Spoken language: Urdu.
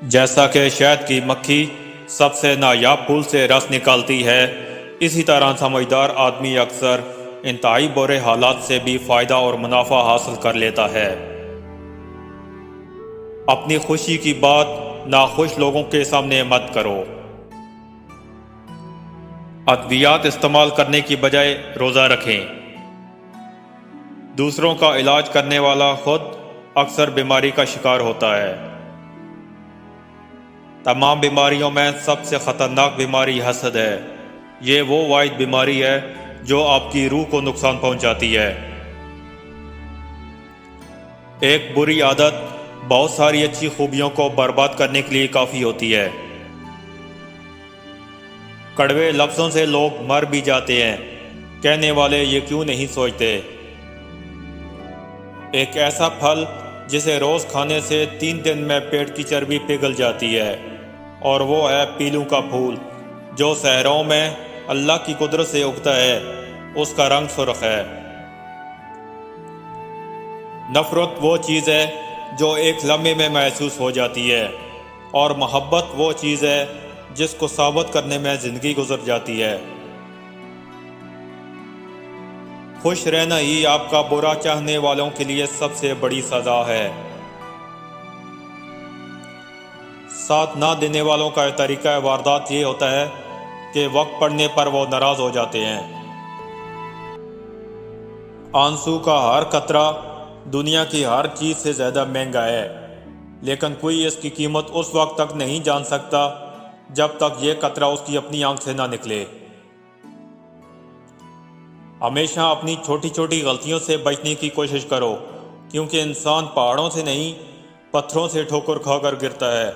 جیسا کہ شہد کی مکھی سب سے نایاب پھول سے رس نکالتی ہے، اسی طرح سمجھدار آدمی اکثر انتہائی برے حالات سے بھی فائدہ اور منافع حاصل کر لیتا ہے۔ اپنی خوشی کی بات ناخوش لوگوں کے سامنے مت کرو۔ ادویات استعمال کرنے کی بجائے روزہ رکھیں۔ دوسروں کا علاج کرنے والا خود اکثر بیماری کا شکار ہوتا ہے۔ تمام بیماریوں میں سب سے خطرناک بیماری حسد ہے۔ یہ وہ واحد بیماری ہے جو آپ کی روح کو نقصان پہنچاتی ہے۔ ایک بری عادت بہت ساری اچھی خوبیوں کو برباد کرنے کے لیے کافی ہوتی ہے۔ کڑوے لفظوں سے لوگ مر بھی جاتے ہیں، کہنے والے یہ کیوں نہیں سوچتے۔ ایک ایسا پھل جسے روز کھانے سے 3 دن میں پیٹ کی چربی پگھل جاتی ہے، اور وہ ہے پیلوں کا پھول جو صحراؤں میں اللہ کی قدرت سے اگتا ہے۔ اس کا رنگ سرخ ہے۔ نفرت وہ چیز ہے جو ایک لمحے میں محسوس ہو جاتی ہے، اور محبت وہ چیز ہے جس کو ثابت کرنے میں زندگی گزر جاتی ہے۔ خوش رہنا ہی آپ کا برا چاہنے والوں کے لیے سب سے بڑی سزا ہے۔ ساتھ نہ دینے والوں کا طریقہ واردات یہ ہوتا ہے کہ وقت پڑنے پر وہ ناراض ہو جاتے ہیں۔ آنسو کا ہر قطرہ دنیا کی ہر چیز سے زیادہ مہنگا ہے، لیکن کوئی اس کی قیمت اس وقت تک نہیں جان سکتا جب تک یہ قطرہ اس کی اپنی آنکھ سے نہ نکلے۔ ہمیشہ اپنی چھوٹی چھوٹی غلطیوں سے بچنے کی کوشش کرو، کیونکہ انسان پہاڑوں سے نہیں پتھروں سے ٹھوکر کھا کر گرتا ہے۔